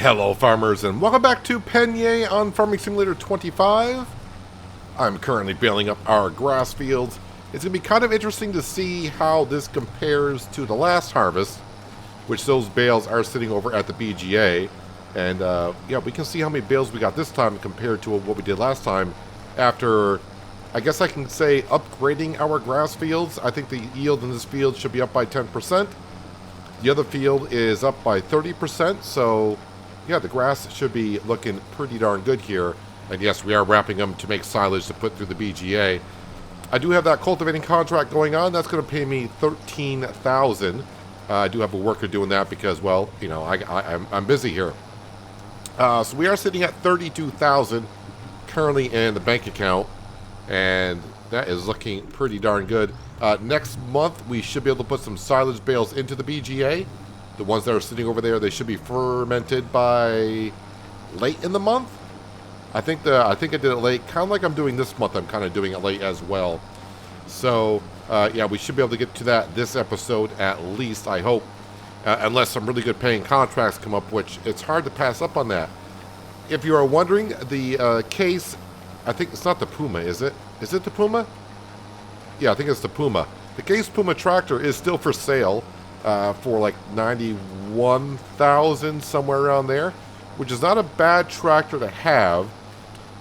Hello farmers and welcome back to Pallegney on Farming Simulator 25. I'm currently baling up our grass fields. It's going to be kind of interesting to see how this compares to the last harvest, which those bales are sitting over at the BGA. And yeah, we can see how many bales we got this time compared to what we did last time after, I guess I can say, upgrading our grass fields. I think the yield in this field should be up by 10%. The other field is up by 30%, so yeah, the grass should be looking pretty darn good here. And yes, we are wrapping them to make silage to put through the BGA. I do have that cultivating contract going on. That's going to pay me $13,000. I do have a worker doing that because, well, you know, I'm busy here. So we are sitting at $32,000 currently in the bank account, and that is looking pretty darn good. Next month, we should be able to put some silage bales into the BGA. The ones that are sitting over there, they should be fermented by late in the month. I think I did it late, kind of like I'm doing this month. I'm kind of doing it late as well. So yeah, we should be able to get to that this episode at least, I hope. Unless some really good paying contracts come up, which it's hard to pass up on that. If you are wondering, the case, I think it's not the Puma, is it? Is it the Puma? Yeah, I think it's the Puma. The Case Puma tractor is still for sale for like $91,000, somewhere around there, which is not a bad tractor to have.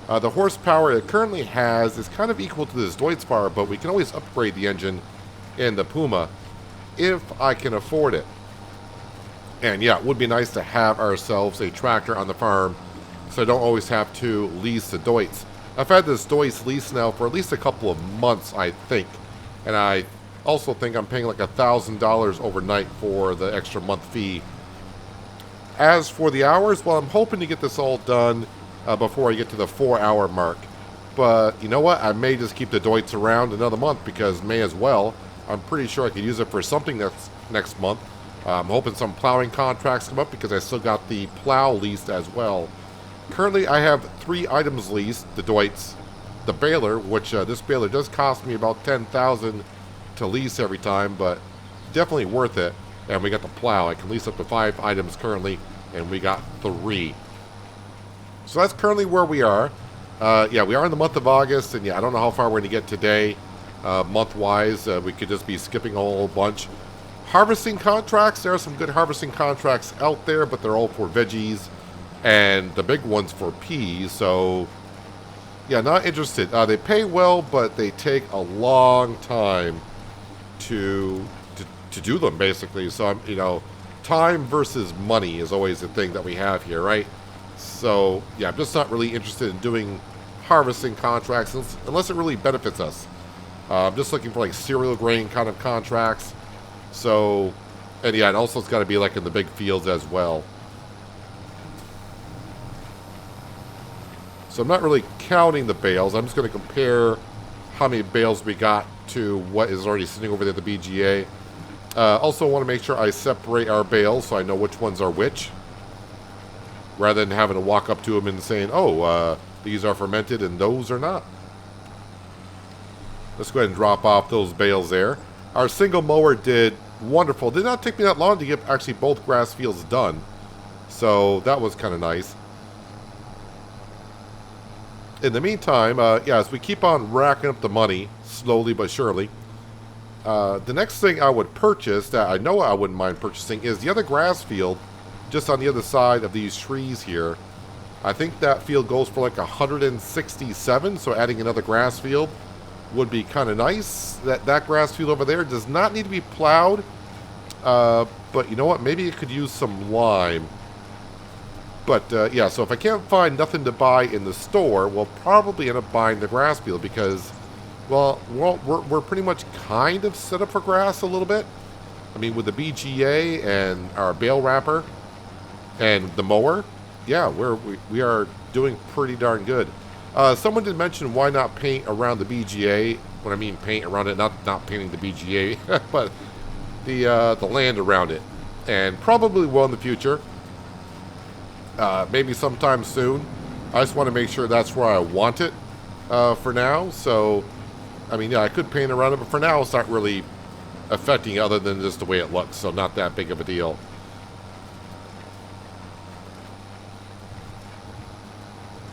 The horsepower it currently has is kind of equal to this Deutz-Fahrer, but we can always upgrade the engine in the Puma if I can afford it. And yeah, it would be nice to have ourselves a tractor on the farm so I don't always have to lease the Deutz. I've had this Deutz lease now for at least a couple of months, I think. And I also think I'm paying like $1,000 overnight for the extra month fee. As for the hours, well, I'm hoping to get this all done before I get to the 4-hour mark. But you know what? I may just keep the Deutz around another month because may as well. I'm pretty sure I could use it for something next month. I'm hoping some plowing contracts come up because I still got the plow leased as well. Currently, I have 3 items leased: the Deutz, the baler, which this baler does cost me about $10,000 to lease every time, but definitely worth it. And we got the plow. I can lease up to 5 items currently, and we got 3. So that's currently where we are. Yeah, we are in the month of August, and yeah, I don't know how far we're going to get today, month-wise. We could just be skipping a whole bunch. Harvesting contracts, there are some good harvesting contracts out there, but they're all for veggies, and the big one's for peas, so yeah, not interested. They pay well, but they take a long time to do them, basically. So I'm, you know, time versus money is always the thing that we have here, right? So yeah, I'm just not really interested in doing harvesting contracts unless it really benefits us. I'm just looking for like cereal grain kind of contracts. So, and yeah, and also it's got to be like in the big fields as well. So I'm not really counting the bales. I'm just going to compare how many bales we got to what is already sitting over there at the BGA. Also want to make sure I separate our bales so I know which ones are which, rather than having to walk up to them and saying, oh, these are fermented and those are not. Let's go ahead and drop off those bales there. Our single mower did wonderful. It did not take me that long to get actually both grass fields done, so that was kind of nice. In the meantime, yeah, as we keep on racking up the money, slowly but surely, the next thing I would purchase, that I know I wouldn't mind purchasing, is the other grass field, just on the other side of these trees here. I think that field goes for like 167, so adding another grass field would be kind of nice. That grass field over there does not need to be plowed, but you know what? Maybe it could use some lime. But yeah, so if I can't find nothing to buy in the store, we'll probably end up buying the grass field because, well, we're pretty much kind of set up for grass a little bit. I mean, with the BGA and our bale wrapper and the mower, yeah, we are doing pretty darn good. Someone did mention why not paint around the BGA. When I mean paint around it, not painting the BGA, but the land around it, and probably will in the future. Maybe sometime soon. I just want to make sure that's where I want it for now. So, I mean, yeah, I could paint around it, but for now it's not really affecting other than just the way it looks, so not that big of a deal.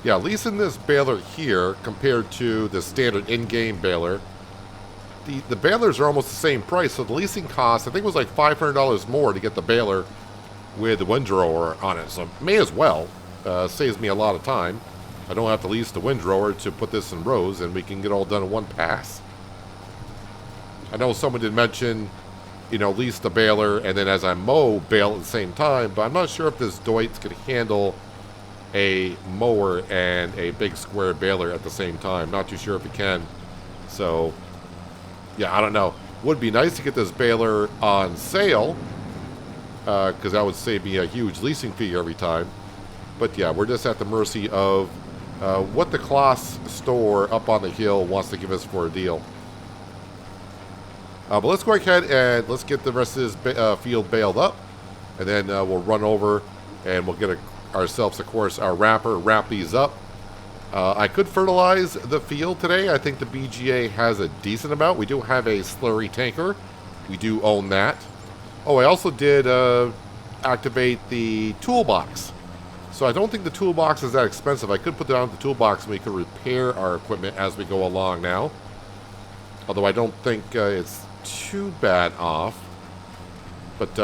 Yeah, leasing this baler here compared to the standard in-game baler, the balers are almost the same price, so the leasing cost, I think it was like $500 more to get the baler with the windrower on it, so may as well. Saves me a lot of time. I don't have to lease the windrower to put this in rows, and we can get all done in one pass. I know someone did mention, you know, lease the baler, and then as I mow, bale at the same time, but I'm not sure if this Deutz could handle a mower and a big square baler at the same time. Not too sure if it can. So, yeah, I don't know. Would be nice to get this baler on sale, because that would save me a huge leasing fee every time. But yeah, we're just at the mercy of what the Kloss store up on the hill wants to give us for a deal. But let's go ahead and let's get the rest of this field baled up, and then we'll run over and we'll get ourselves, of course, our wrapper, wrap these up. I could fertilize the field today. I think the BGA has a decent amount. We do have a slurry tanker. We do own that. Oh, I also did activate the toolbox. So I don't think the toolbox is that expensive. I could put down the toolbox and we could repair our equipment as we go along now. Although I don't think it's too bad off. But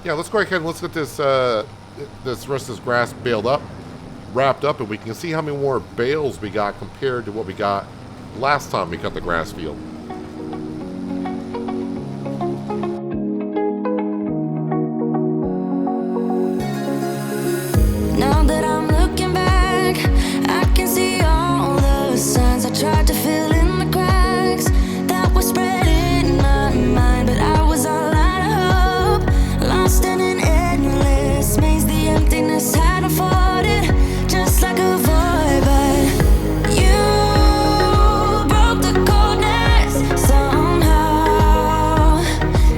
yeah, let's go ahead and let's get this this rest of this grass baled up, wrapped up, and we can see how many more bales we got compared to what we got last time we cut the grass field. Now that I'm looking back, I can see all the signs I tried to fill in the cracks that were spread in my mind, but I was all out of hope, lost in an endless maze. The emptiness had unfolded just like a void, but you broke the coldness somehow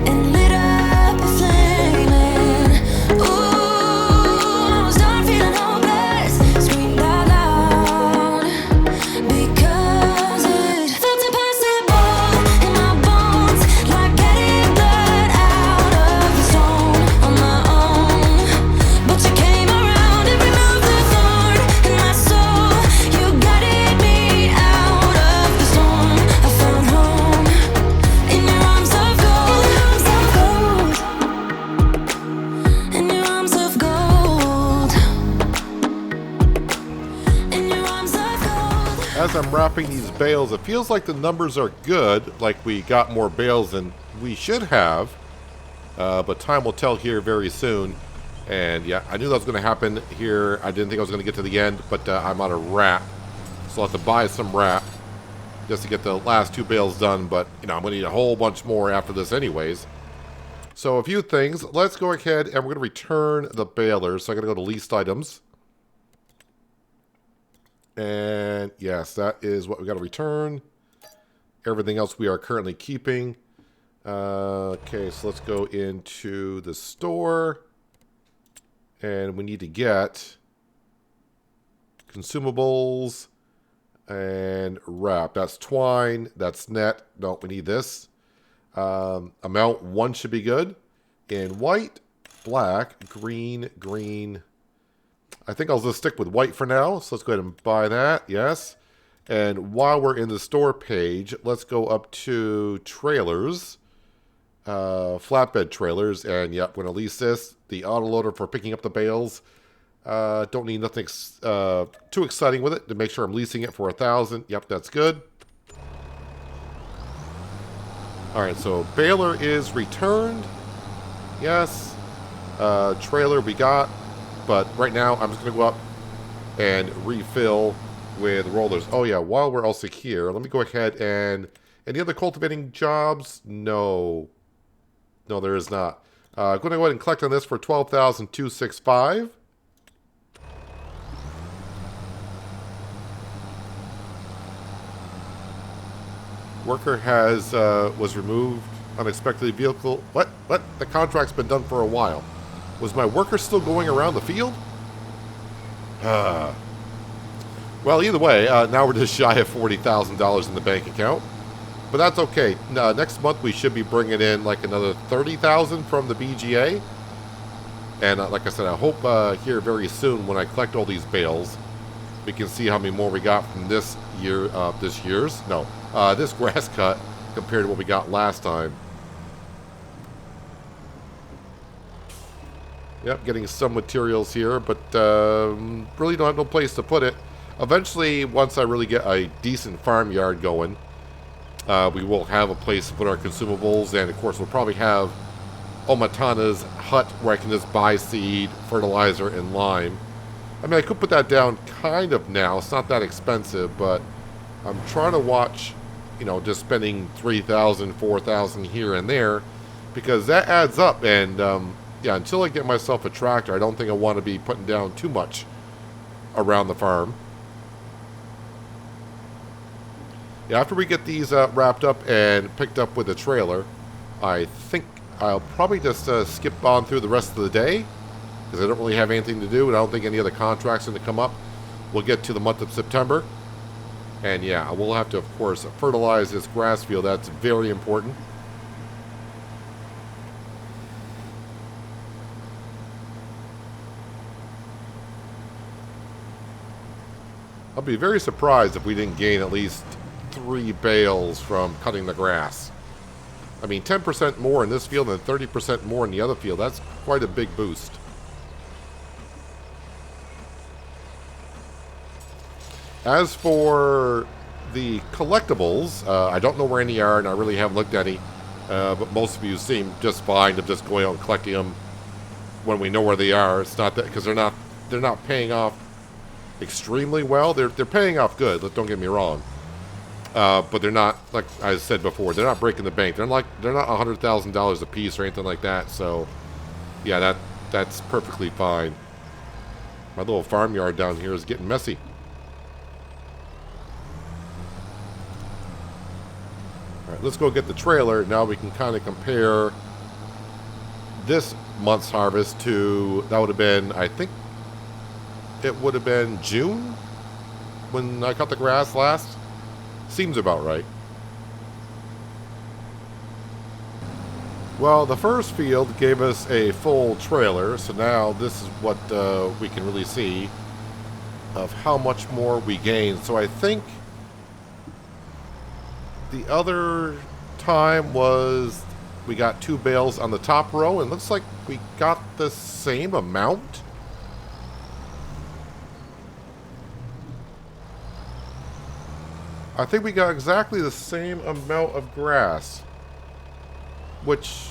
and lit up a flame. And ooh, I was done feeling hopeless, screamed out loud because it felt impossible in my bones, like getting blood out of the stone on my own. But you came around and removed the thorn in my soul. You guided me out of the storm. I found home in your arms of gold, in your arms of gold, in your arms of gold. As I'm wrapping these bales, it feels like the numbers are good, like we got more bales than we should have. But time will tell here very soon. And yeah, I knew that was going to happen here. I didn't think I was going to get to the end, but I'm out of wrap. So I'll have to buy some wrap just to get the last two bales done. But, you know, I'm going to need a whole bunch more after this anyways. So a few things. Let's go ahead and we're going to return the balers. So I'm going to go to leased items. And yes, that is what we got to return. Everything else we are currently keeping. Okay, so let's go into the store. And we need to get consumables and wrap. That's twine. That's net. No, we need this. Amount 1 should be good. In white, black, green, green. I think I'll just stick with white for now. So let's go ahead and buy that. Yes. And while we're in the store page, let's go up to trailers. Flatbed trailers. And yep, we're going to lease this. The autoloader for picking up the bales. Don't need nothing too exciting with it to make sure I'm leasing it for $1,000. Yep, that's good. All right, so baler is returned. Yes. Trailer we got. But right now, I'm just going to go up and refill with rollers. Oh, yeah, while we're also here, let me go ahead and... Any other cultivating jobs? No. No, there is not. I'm going to go ahead and collect on this for $12,265. Worker has was removed. Unexpectedly vehicle. What? The contract's been done for a while. Was my worker still going around the field? Well, either way, now we're just shy of $40,000 in the bank account. But that's okay. Next month we should be bringing in like another $30,000 from the BGA. And like I said, I hope here very soon when I collect all these bales, we can see how many more we got from this grass cut compared to what we got last time. Yep, getting some materials here, but really don't have no place to put it. Eventually, once I really get a decent farmyard going, we will have a place to put our consumables, and of course we'll probably have Omatana's hut where I can just buy seed, fertilizer, and lime. I mean, I could put that down kind of now. It's not that expensive, but I'm trying to watch, you know, just spending $3,000, $4,000 here and there, because that adds up. And yeah, until I get myself a tractor, I don't think I want to be putting down too much around the farm. Yeah, after we get these wrapped up and picked up with a trailer, I think I'll probably just skip on through the rest of the day, because I don't really have anything to do, and I don't think any other contracts are going to come up. We'll get to the month of September. And yeah, we'll have to, of course, fertilize this grass field. That's very important. I'll be very surprised if we didn't gain at least 3 bales from cutting the grass. I mean, 10% more in this field and 30% more in the other field. That's quite a big boost. As for the collectibles, I don't know where any are, and I really haven't looked at any. But most of you seem just fine of just going out and collecting them when we know where they are. It's not that because they're not paying off extremely well. They're paying off good. Don't get me wrong. But they're not, like I said before, they're not breaking the bank. They're not $100,000 a piece or anything like that. So yeah, that's perfectly fine. My little farmyard down here is getting messy. Alright, let's go get the trailer. Now we can kind of compare this month's harvest to, that would have been, I think, it would have been June when I cut the grass last. Seems about right. Well, the first field gave us a full trailer, so now this is what we can really see of how much more we gained. So I think the other time was we got 2 bales on the top row, and looks like we got the same amount. I think we got exactly the same amount of grass, which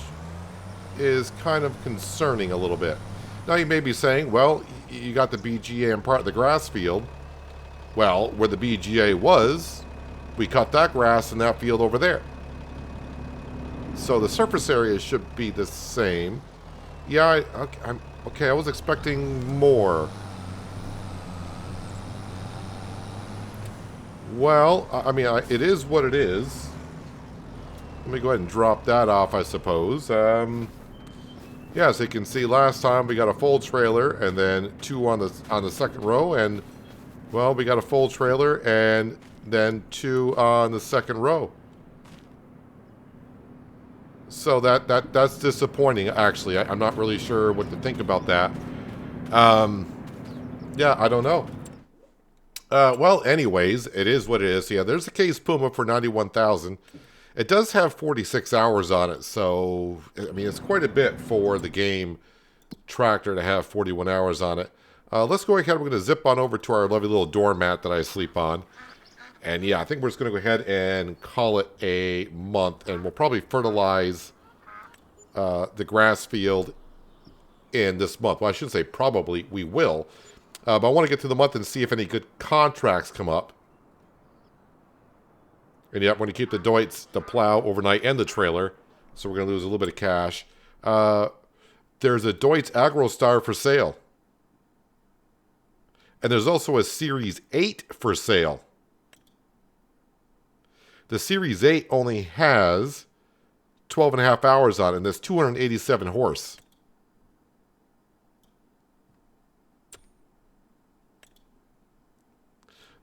is kind of concerning a little bit. Now you may be saying, well, you got the BGA and part of the grass field. Well, where the BGA was, we cut that grass in that field over there. So the surface area should be the same. Yeah, okay, I was expecting more. Well, I mean, it is what it is. Let me go ahead and drop that off, I suppose. Yeah, so you can see last time we got a full trailer and then 2 on the second row, and well, we got a full trailer and then 2 on the second row. So that's disappointing, actually. I'm not really sure what to think about that. Yeah, I don't know. Well, anyways, it is what it is. Yeah, there's a Case Puma for $91,000. It does have 46 hours on it, so I mean it's quite a bit for the game tractor to have 41 hours on it. Let's go ahead. We're going to zip on over to our lovely little doormat that I sleep on. And yeah, I think we're just going to go ahead and call it a month. And we'll probably fertilize the grass field in this month. Well, I shouldn't say probably. We will. But I want to get to the month and see if any good contracts come up. And yeah, we're going to keep the Deutz, the plow, overnight, and the trailer. So we're going to lose a little bit of cash. There's a Deutz AgroStar for sale. And there's also a Series 8 for sale. The Series 8 only has 12.5 hours on it, and there's 287 horse.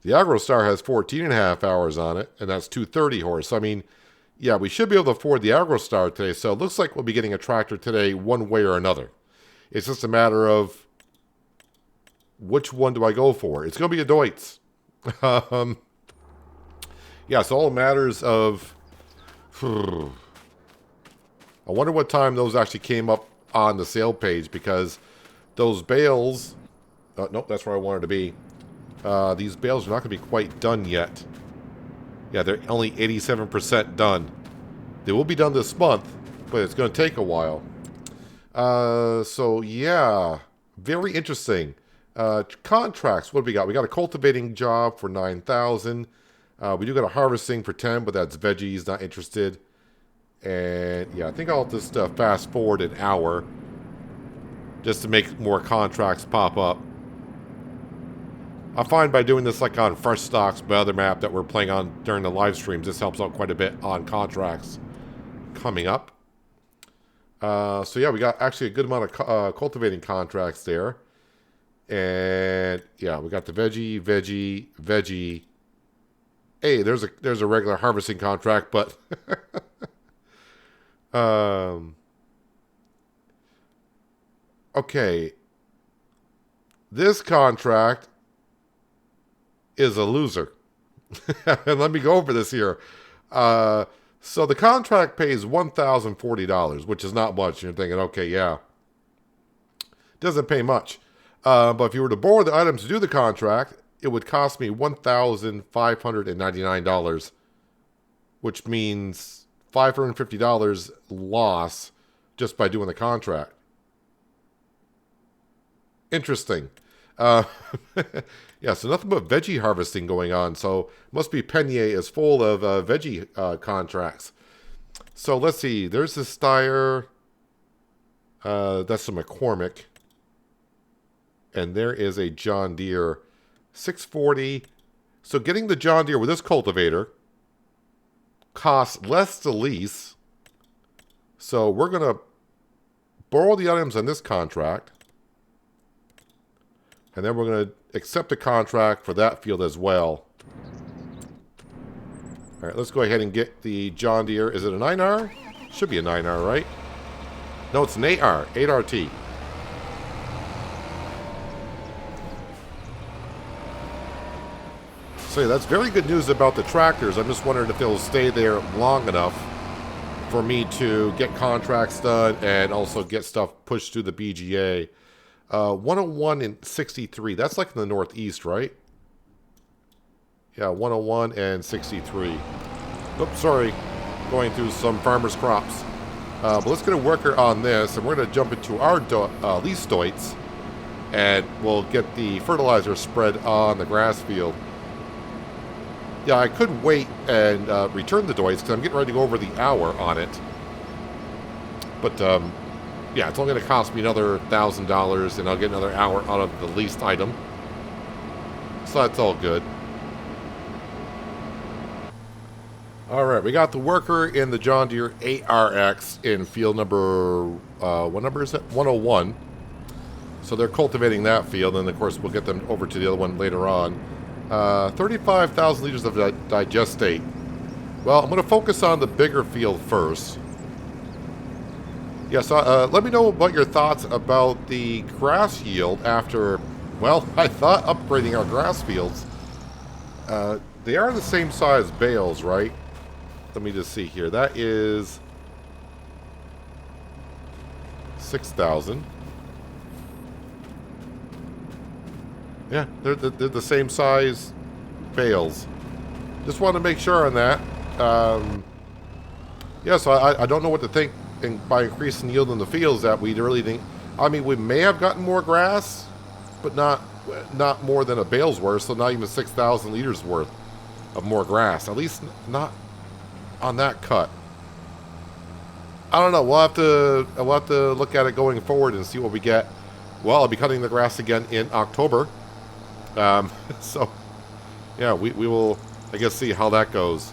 The AgroStar has 14.5 hours on it, and that's 230 horse. So, I mean, yeah, we should be able to afford the AgroStar today. So it looks like we'll be getting a tractor today one way or another. It's just a matter of which one do I go for? It's going to be a Deutz. Yeah, it's all matters of... I wonder what time those actually came up on the sale page, because those bales... nope, that's where I wanted to be. These bales are not going to be quite done yet. Yeah, they're only 87% done. They will be done this month, but it's going to take a while. So, yeah. Very interesting. Contracts, what do we got? We got a cultivating job for 9,000. We do got a harvesting for 10, but that's veggies, not interested. And yeah, I think I'll just fast forward an hour just to make more contracts pop up. I find by doing this like on Fresh Stocks, my other map that we're playing on during the live streams, this helps out quite a bit on contracts coming up. So yeah, we got actually a good amount of cultivating contracts there. And yeah, we got the veggie. Hey, there's a regular harvesting contract, but okay. This contract is a loser. And let me go over this here. So the contract pays $1,040, which is not much. You're thinking, okay, yeah. Doesn't pay much. But if you were to borrow the items to do the contract, it would cost me $1,599, which means $550 loss just by doing the contract. Interesting. Yeah, so nothing but veggie harvesting going on. So must be Pallegney is full of veggie contracts. So let's see. There's the Steyr. That's a McCormick. And there is a John Deere 640. So getting the John Deere with this cultivator costs less to lease. So we're going to borrow the items on this contract. And then we're going to accept a contract for that field as well. All right, let's go ahead and get the John Deere. Is it a 9R? Should be a 9R, right? No, it's an 8R, 8RT. So yeah, that's very good news about the tractors. I'm just wondering if they'll stay there long enough for me to get contracts done and also get stuff pushed through the BGA. 101 and 63. That's like in the northeast, right? Yeah, 101 and 63. Oops, sorry. Going through some farmers' crops. But let's get a worker on this, and we're going to jump into our lease Deutz, and we'll get the fertilizer spread on the grass field. Yeah, I could wait and return the Deutz, because I'm getting ready to go over the hour on it. But, yeah, it's only going to cost me another $1,000, and I'll get another hour out of the leased item. So that's all good. All right, we got the worker in the John Deere 8RX in field number, what number is it? 101. So they're cultivating that field, and of course we'll get them over to the other one later on. 35,000 liters of digestate. Well, I'm going to focus on the bigger field first. Yeah, so let me know about your thoughts about the grass yield after, well, I thought upgrading our grass fields. They are the same size bales, right? Let me just see here. That is 6,000. Yeah, they're the same size bales. Just want to make sure on that. Yeah, so I don't know what to think. And by increasing yield in the fields, that we really think, I mean, we may have gotten more grass, but not more than a bale's worth, so not even 6,000 liters worth of more grass. At least not on that cut. I don't know. We'll have to look at it going forward and see what we get. Well, I'll be cutting the grass again in October. So, yeah, we will, I guess, see how that goes.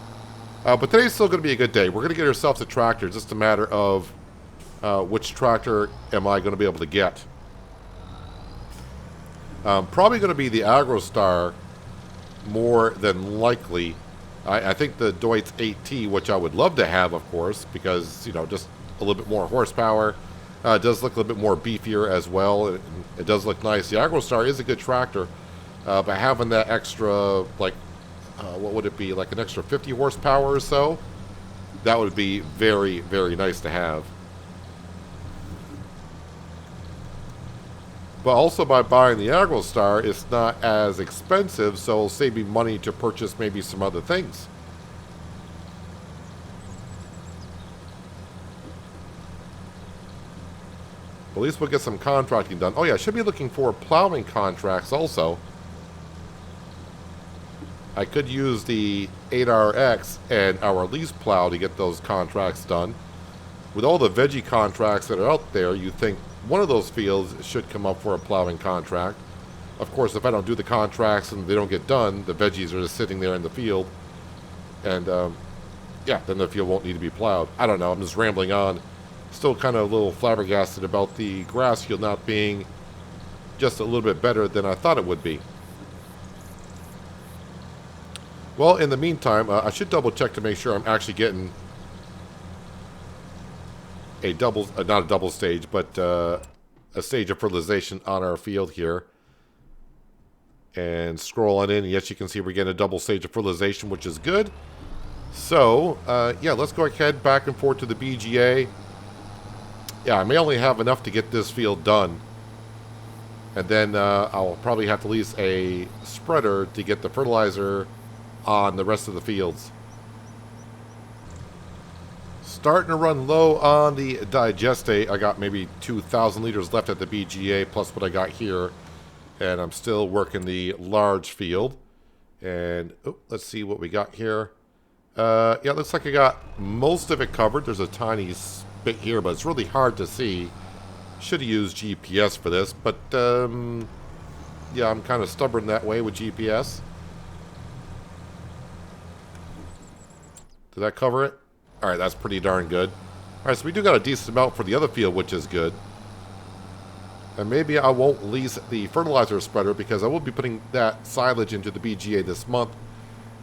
But today's still going to be a good day. We're going to get ourselves a tractor. It's just a matter of which tractor am I going to be able to get. Probably going to be the AgroStar more than likely. I think the Deutz 8T, which I would love to have, of course, because, you know, just a little bit more horsepower. It does look a little bit more beefier as well. It does look nice. The AgroStar is a good tractor, but having that extra, like, what would it be, like an extra 50 horsepower or so, that would be very, very nice to have. But also by buying the AgroStar, it's not as expensive, so it'll save me money to purchase maybe some other things. At least we'll get some contracting done. Oh yeah, I should be looking for plowing contracts also. I could use the 8RX and our lease plow to get those contracts done. With all the veggie contracts that are out there, you think one of those fields should come up for a plowing contract. Of course, if I don't do the contracts and they don't get done, the veggies are just sitting there in the field. And, yeah, then the field won't need to be plowed. I don't know, I'm just rambling on. Still kind of a little flabbergasted about the grass field not being just a little bit better than I thought it would be. Well, in the meantime, I should double check to make sure I'm actually getting a double, not a double stage, but a stage of fertilization on our field here. And scroll on in, yes, you can see we're getting a double stage of fertilization, which is good. So, yeah, let's go ahead back and forth to the BGA. Yeah, I may only have enough to get this field done. And then I'll probably have to lease a spreader to get the fertilizer on the rest of the fields. Starting to run low on the digestate. I got maybe 2,000 liters left at the BGA plus what I got here. And I'm still working the large field. And let's see what we got here. Yeah, it looks like I got most of it covered. There's a tiny bit here, but it's really hard to see. Should have used GPS for this, but yeah, I'm kind of stubborn that way with GPS. Did that cover it? Alright, that's pretty darn good. Alright, so we do got a decent amount for the other field, which is good. And maybe I won't lease the fertilizer spreader because I will be putting that silage into the BGA this month.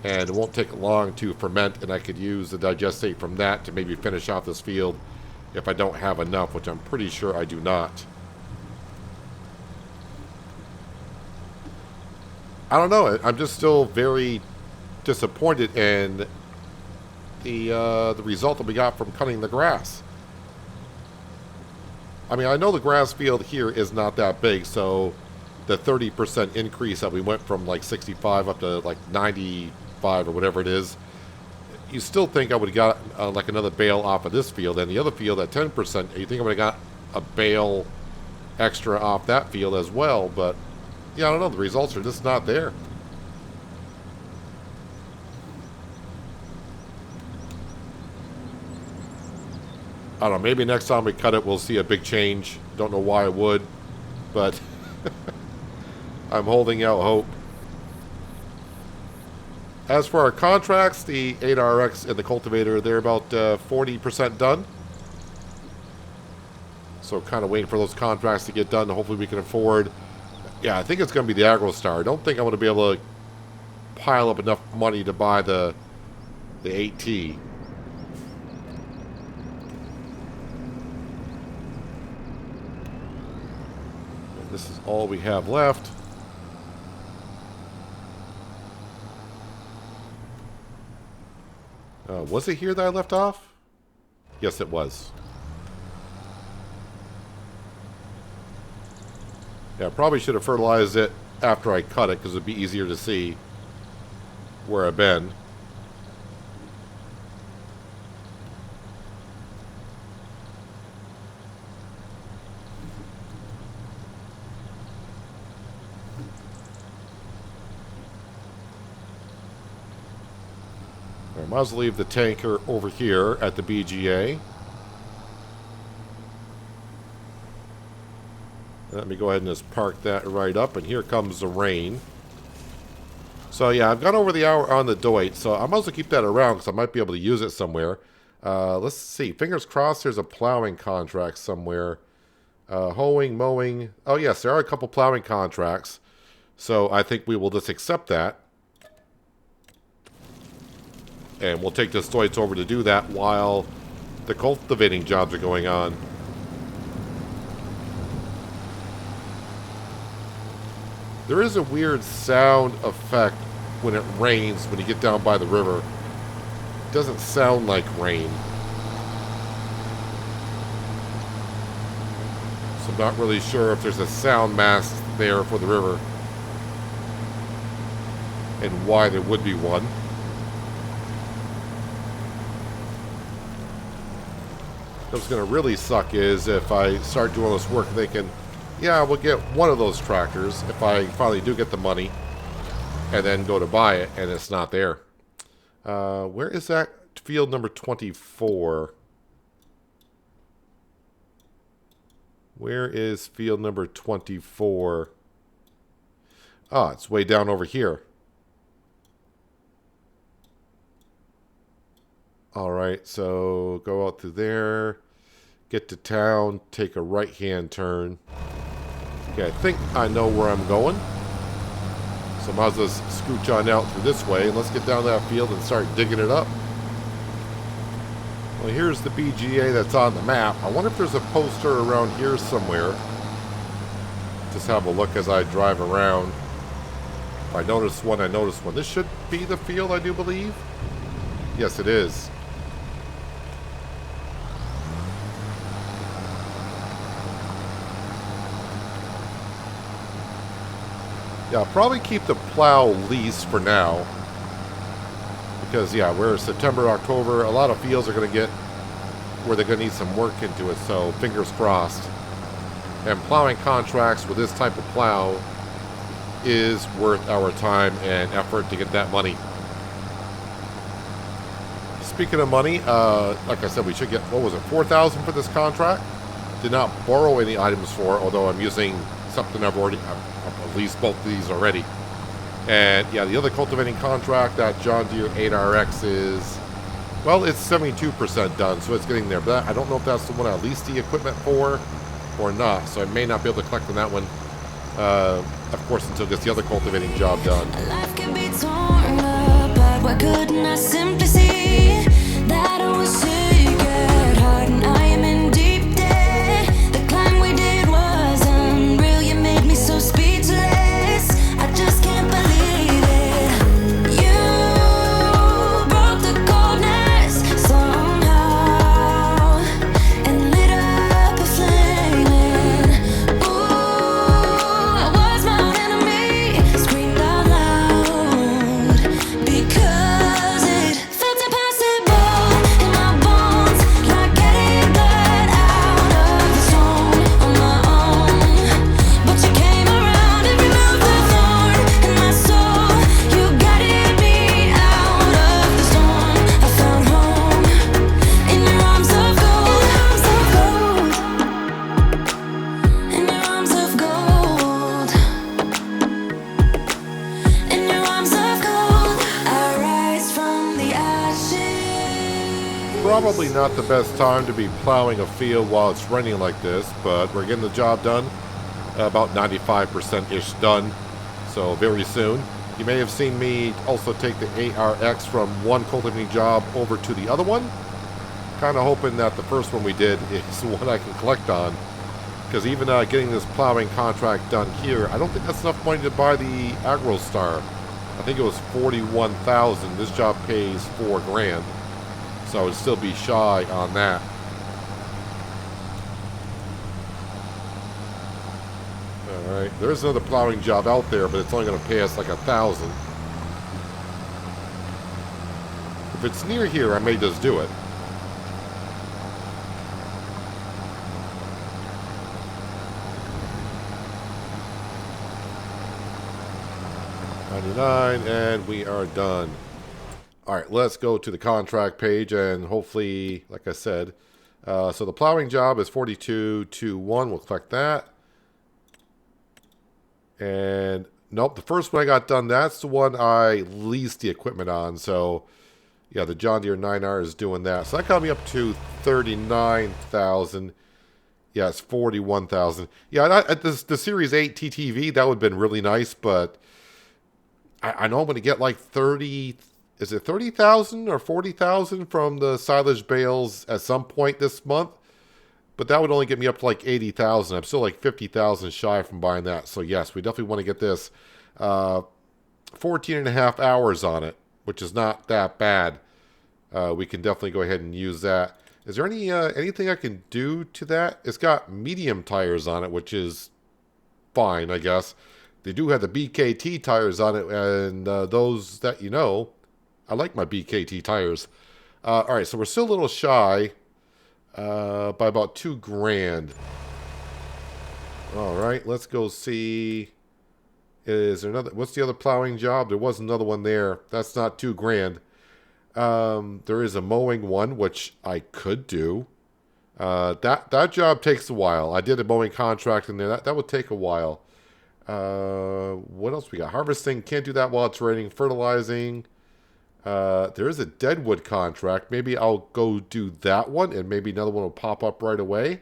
And it won't take long to ferment, and I could use the digestate from that to maybe finish off this field if I don't have enough, which I'm pretty sure I do not. I don't know. I'm just still very disappointed in the result that we got from cutting the grass. I mean, I know the grass field here is not that big, so the 30% increase that we went from like 65 up to like 95 or whatever it is, you still think I would have got like another bale off of this field, and the other field at 10%, you think I would have got a bale extra off that field as well, but yeah, I don't know, the results are just not there. I don't know, maybe next time we cut it we'll see a big change. Don't know why I would, but I'm holding out hope. As for our contracts, the 8RX and the cultivator, they're about 40% done. So kind of waiting for those contracts to get done. Hopefully we can afford. Yeah, I think it's going to be the AgroStar. I don't think I'm going to be able to pile up enough money to buy the 8T. And this is all we have left. Was it here that I left off? Yes, it was. Yeah, I probably should have fertilized it after I cut it because it would be easier to see where I've been. I might as well leave the tanker over here at the BGA. Let me go ahead and just park that right up, and here comes the rain. So yeah, I've gone over the hour on the Doit, so I might as well keep that around because I might be able to use it somewhere. Let's see, fingers crossed there's a plowing contract somewhere. Hoeing, mowing. Oh yes, there are a couple plowing contracts. So I think we will just accept that. And we'll take the Stoits over to do that while the cultivating jobs are going on. There is a weird sound effect when it rains when you get down by the river. It doesn't sound like rain. So I'm not really sure if there's a sound mask there for the river and why there would be one. What's going to really suck is if I start doing this work thinking, yeah, we'll get one of those tractors if I finally do get the money and then go to buy it and it's not there. Where is that field number 24? Where is field number 24? Ah, it's way down over here. Alright, so go out through there, get to town, take a right-hand turn. Okay, I think I know where I'm going. So might as well scooch on out through this way, and let's get down that field and start digging it up. Well, here's the BGA that's on the map. I wonder if there's a poster around here somewhere. Just have a look as I drive around. If I notice one, I notice one. This should be the field, I do believe. Yes, it is. Yeah, I'll probably keep the plow lease for now. Because, yeah, we're September, October. A lot of fields are going to get where they're going to need some work into it. So, fingers crossed. And plowing contracts with this type of plow is worth our time and effort to get that money. Speaking of money, like I said, we should get, what was it, $4,000 for this contract? Did not borrow any items for, although I'm using something I've leased both of these already. And yeah, the other cultivating contract, that John Deere 8RX is, well, it's 72% done, so it's getting there. But I don't know if that's the one I leased the equipment for or not, so I may not be able to collect on that one, of course, until it gets the other cultivating job done. Life can be torn apart. Why couldn't I simply see that I was sick at heart and I am in deep debt? The climb we did was unreal. You made me so speechless. I just can't believe it. You broke the coldness somehow and lit up a flame. Ooh, I was my own enemy. Screamed out loud because it felt impossible in my bones, like getting blood out of the stone on my own. But you came around and removed the thorn in my soul. You guided me out of the storm. I found home in your arms of gold, in your arms of gold, in your arms of gold. I rise from the ashes. Probably not the best time to be plowing a field while it's raining like this, but we're getting the job done. About 95%-ish done, so very soon. You may have seen me also take the ARX from one cultivating job over to the other one. Kind of hoping that the first one we did is the one I can collect on. Because even getting this plowing contract done here, I don't think that's enough money to buy the AgroStar. I think it was $41,000. This job pays $4 grand. So I would still be shy on that. Alright, there's another plowing job out there, but it's only going to pay us like $1,000. If it's near here, I may just do it. $99, and we are done. Alright, let's go to the contract page, and hopefully, like I said, so the plowing job is 4221. We'll collect that. And nope, the first one I got done, that's the one I leased the equipment on. So yeah, the John Deere 9R is doing that. So that got me up to 39,000. Yeah, it's 41,000. Yeah, the Series 8 TTV, that would have been really nice, but I know I'm going to get like 30, is it 30,000 or 40,000 from the silage bales at some point this month. but that would only get me up to like 80,000. I'm still like 50,000 shy from buying that. So yes, we definitely want to get this 14 and a half hours on it, which is not that bad. We can definitely go ahead and use that. Is there anything I can do to that? It's got medium tires on it, which is fine, I guess. They do have the BKT tires on it, and those that you know, I like my BKT tires. All right, so we're still a little shy by about $2,000. All right, let's go see. Is there another? What's the other plowing job? There was another one there. That's not $2,000. There is a mowing one, which I could do. That job takes a while. I did a mowing contract in there. That would take a while. What else we got? Harvesting, can't do that while it's raining. Fertilizing. There is a deadwood contract. Maybe I'll go do that one, and maybe another one will pop up right away.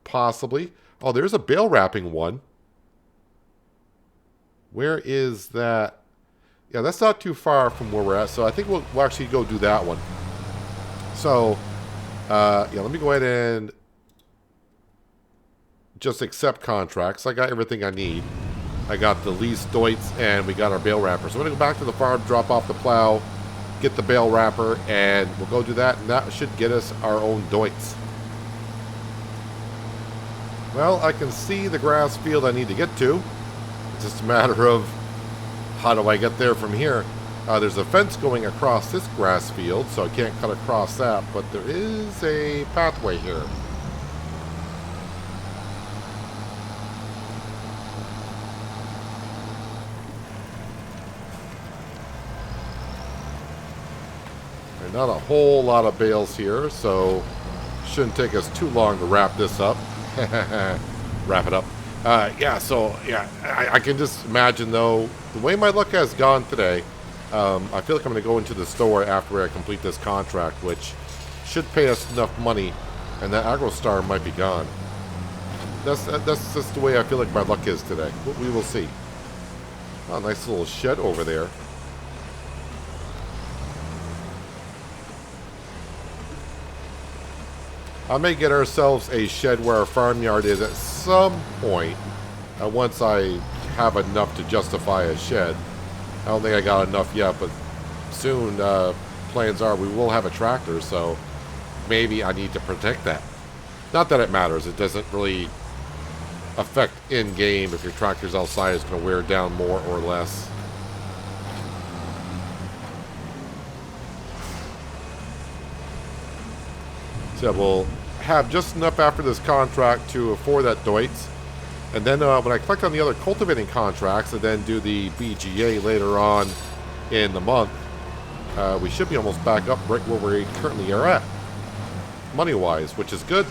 Possibly. Oh, there's a bale wrapping one. Where is that? Yeah, that's not too far from where we're at, so I think we'll actually go do that one. So, yeah, let me go ahead and just accept contracts. I got everything I need. I got the lease Deutz, and we got our bale wrapper. So I'm going to go back to the farm, drop off the plow, get the bale wrapper, and we'll go do that, and that should get us our own Deutz. Well, I can see the grass field I need to get to. It's just a matter of how do I get there from here. There's a fence going across this grass field, so I can't cut across that, but there is a pathway here. Not a whole lot of bales here, so shouldn't take us too long to wrap this up. Wrap it up. Yeah, so yeah, I can just imagine though, the way my luck has gone today, I feel like I'm going to go into the store after I complete this contract, which should pay us enough money, and that AgroStar might be gone. That's just the way I feel like my luck is today. We will see. Oh, nice little shed over there. I may get ourselves a shed where our farmyard is at some point, once I have enough to justify a shed. I don't think I got enough yet, but soon plans are we will have a tractor, so maybe I need to protect that. Not that it matters. It doesn't really affect in-game if your tractor's outside. It's going to wear down more or less. So we'll have just enough after this contract to afford that Deutz. And then when I collect on the other cultivating contracts and then do the BGA later on in the month, we should be almost back up right where we currently are at, money-wise, which is good.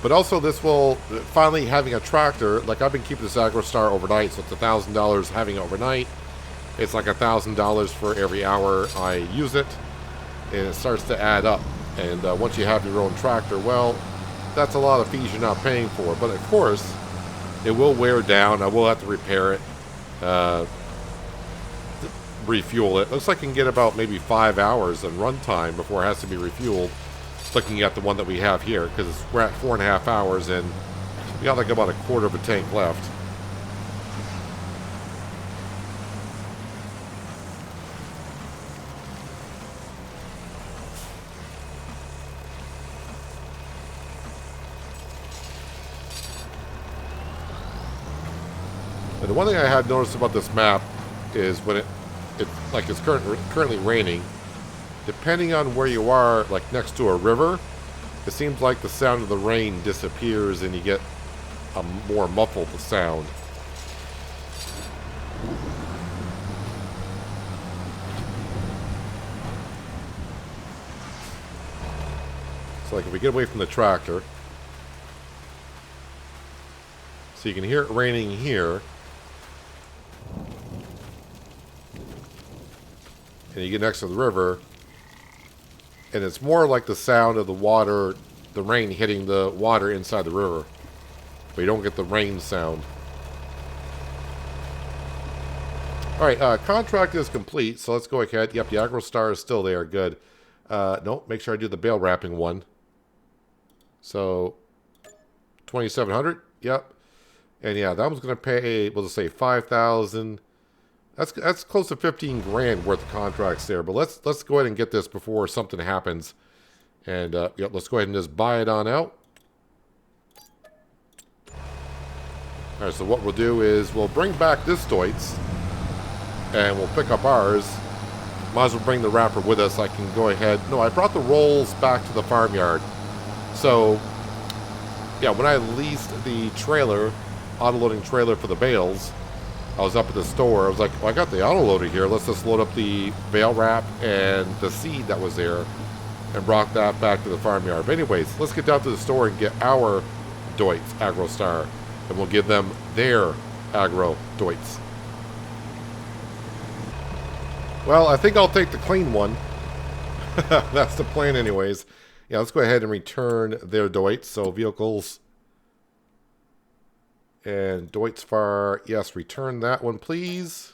But also this will, finally having a tractor, like I've been keeping this AgroStar overnight, so it's $1,000 having it overnight. It's like $1,000 for every hour I use it. And it starts to add up. And once you have your own tractor, well, that's a lot of fees you're not paying for. But of course, it will wear down. I will have to repair it, refuel it. Looks like I can get about maybe 5 hours in runtime before it has to be refueled. Looking at the one that we have here, because we're at 4.5 hours and we got like about a quarter of a tank left. And the one thing I had noticed about this map is when it's currently raining, depending on where you are, like next to a river, it seems like the sound of the rain disappears and you get a more muffled sound. So like if we get away from the tractor, so you can hear it raining here, and you get next to the river, and it's more like the sound of the water, the rain hitting the water inside the river, but you don't get the rain sound. Alright, contract is complete, so let's go ahead. Yep, the AgroStar is still there, good. No, make sure I do the bale wrapping one. So 2,700. Yep. And yeah, that one's going to pay, we'll just say 5,000. That's close to 15 grand worth of contracts there. But let's go ahead and get this before something happens. And yep, let's go ahead and just buy it on out. All right, so what we'll do is we'll bring back this Deutz, and we'll pick up ours. Might as well bring the wrapper with us. I can go ahead. No, I brought the rolls back to the farmyard. So, yeah, when I leased the trailer, auto-loading trailer for the bales, I was up at the store. I was like, well, I got the auto-loader here. Let's just load up the bale wrap and the seed that was there and brought that back to the farmyard. But anyways, let's get down to the store and get our Deutz AgroStar. And we'll give them their Agro Deutz. Well, I think I'll take the clean one. That's the plan anyways. Yeah, let's go ahead and return their Deutz. So vehicles and Deutz Far. Yes, return that one, please.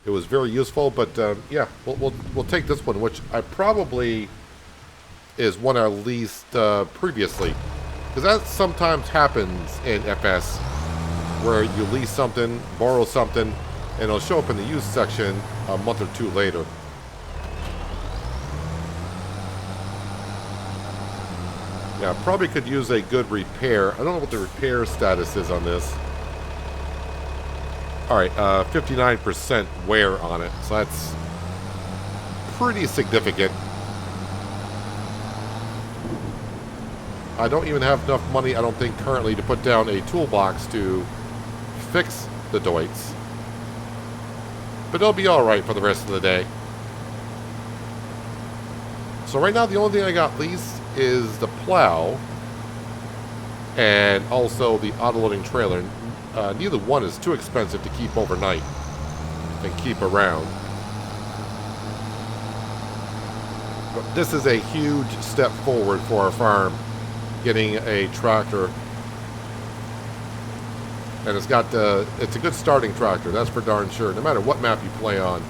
It was very useful, but yeah, we'll take this one, which I probably is one I leased previously. Because that sometimes happens in FS, where you lease something, borrow something, and it'll show up in the used section a month or two later. Yeah, probably could use a good repair. I don't know what the repair status is on this. Alright, 59% wear on it, so that's pretty significant. I don't even have enough money, I don't think, currently to put down a toolbox to fix the Deutz. But it'll be alright for the rest of the day. So right now, the only thing I got leased is the plow and also the auto-loading trailer. Neither one is too expensive to keep overnight and keep around. But this is a huge step forward for our farm. Getting a tractor, and it's a good starting tractor, that's for darn sure, no matter what map you play on.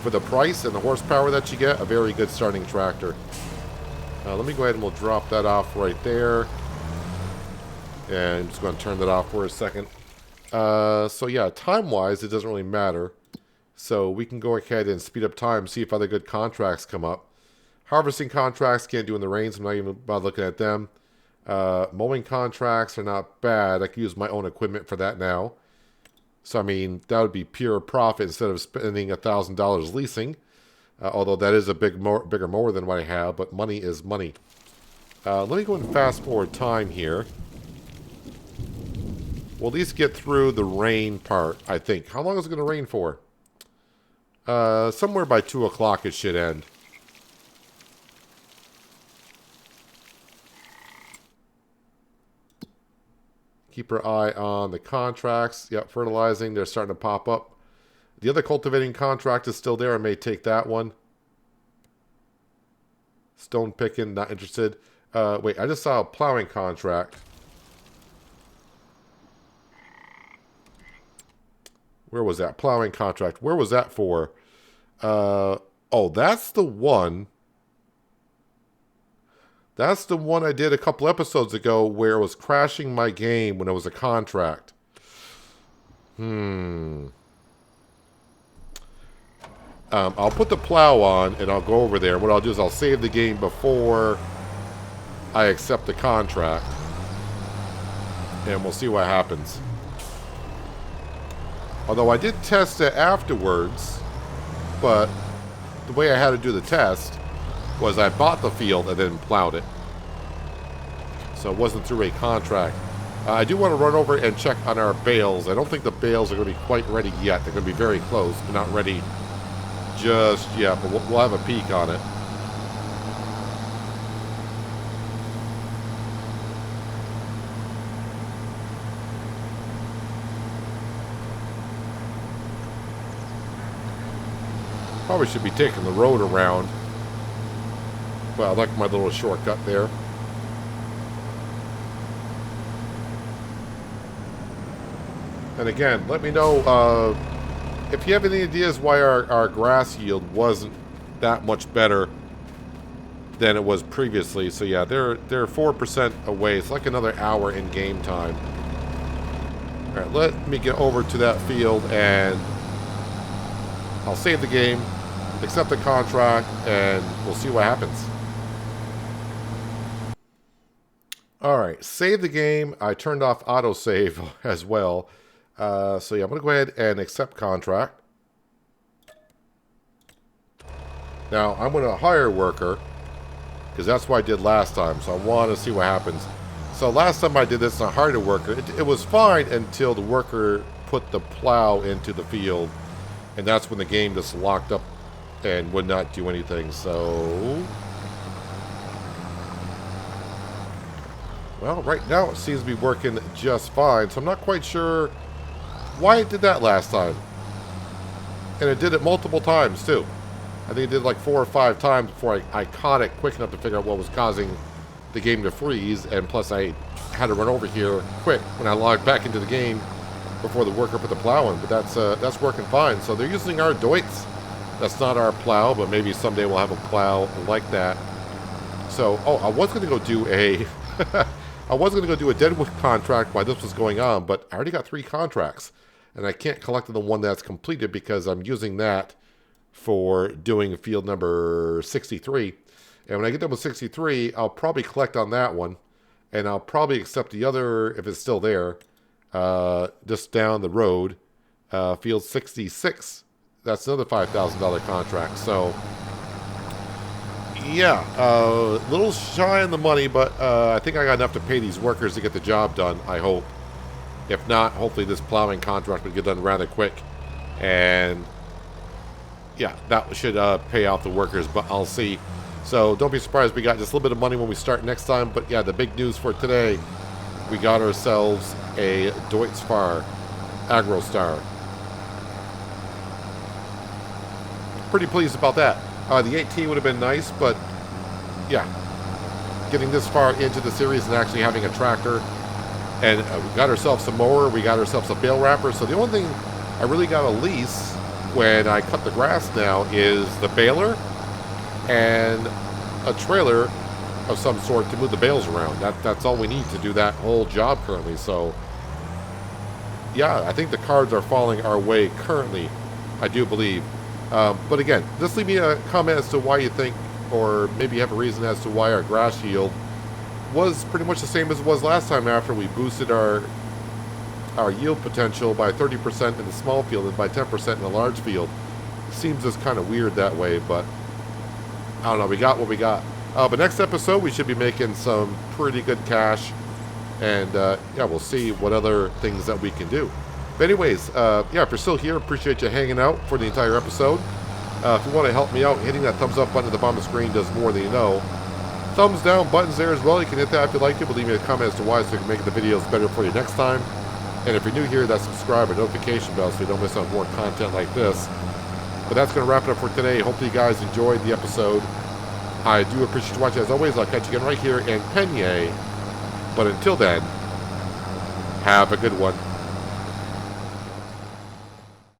For the price and the horsepower that you get, a very good starting tractor. Let me go ahead and we'll drop that off right there, and I'm just going to turn that off for a second. So yeah, time wise it doesn't really matter, so we can go ahead and speed up time, see if other good contracts come up. Harvesting contracts can't do in the rains, I'm not even about looking at them. Mowing contracts are not bad. I can use my own equipment for that now. So, I mean, that would be pure profit instead of spending $1,000 leasing. Although that is a bigger mower than what I have, but money is money. Let me go and fast forward time here. We'll at least get through the rain part, I think. How long is it going to rain for? Somewhere by 2 o'clock it should end. Keep our eye on the contracts. Yep, fertilizing. They're starting to pop up. The other cultivating contract is still there. I may take that one. Stone picking, not interested. Wait, I just saw a plowing contract. Where was that? Plowing contract. Where was that for? Oh, that's the one. That's the one I did a couple episodes ago where it was crashing my game when it was a contract. I'll put the plow on and I'll go over there. What I'll do is I'll save the game before I accept the contract. And we'll see what happens. Although I did test it afterwards, but the way I had to do the test was I bought the field and then plowed it. So it wasn't through a contract. I do want to run over and check on our bales. I don't think the bales are going to be quite ready yet. They're going to be very close, but not ready just yet. But we'll have a peek on it. Probably should be taking the road around. Well, I like my little shortcut there. And again, let me know if you have any ideas why our grass yield wasn't that much better than it was previously. So yeah, they're 4% away. It's like another hour in game time. All right, let me get over to that field and I'll save the game, accept the contract, and we'll see what happens. All right, save the game. I turned off autosave as well. So yeah, I'm going to go ahead and accept contract. Now, I'm going to hire a worker, because that's what I did last time. So I want to see what happens. So last time I did this and I hired a worker, it was fine until the worker put the plow into the field. And that's when the game just locked up and would not do anything. So, well, right now it seems to be working just fine. So I'm not quite sure why it did that last time. And it did it multiple times too. I think it did like 4 or 5 times before I caught it quick enough to figure out what was causing the game to freeze. And plus I had to run over here quick when I logged back into the game before the worker put the plow in. But that's working fine. So they're using our Deutz. That's not our plow, but maybe someday we'll have a plow like that. So, oh, I was going to go do a I was going to go do a Deadwood contract while this was going on, but I already got 3 contracts. And I can't collect the one that's completed because I'm using that for doing field number 63. And when I get done with 63, I'll probably collect on that one. And I'll probably accept the other, if it's still there, just down the road, field 66. That's another $5,000 contract. So, yeah, a little shy on the money, but I think I got enough to pay these workers to get the job done, I hope. If not, hopefully this plowing contract will get done rather quick. And, yeah, that should pay out the workers, but I'll see. So don't be surprised we got just a little bit of money when we start next time. But, yeah, the big news for today, we got ourselves a Deutz Fahr AgroStar. Pretty pleased about that. The 18 would have been nice, but yeah, getting this far into the series and actually having a tractor, and we got ourselves a mower, we got ourselves a bale wrapper. So the only thing I really got a lease when I cut the grass now is the baler and a trailer of some sort to move the bales around. That's all we need to do that whole job currently. So yeah, I think the cards are falling our way currently, I do believe. But again, just leave me a comment as to why you think, or maybe you have a reason as to why our grass yield was pretty much the same as it was last time after we boosted our yield potential by 30% in the small field and by 10% in the large field. Seems just kind of weird that way, but I don't know. We got what we got. But next episode, we should be making some pretty good cash. And, yeah, we'll see what other things that we can do. But anyways, yeah, if you're still here, appreciate you hanging out for the entire episode. If you want to help me out, hitting that thumbs up button at the bottom of the screen does more than you know. Thumbs down buttons there as well. You can hit that if you like it, but leave me a comment as to why, so we can make the videos better for you next time. And if you're new here, that subscribe and notification bell so you don't miss out on more content like this. But that's going to wrap it up for today. Hopefully you guys enjoyed the episode. I do appreciate you watching. As always, I'll catch you again right here in Pallegney. But until then, have a good one.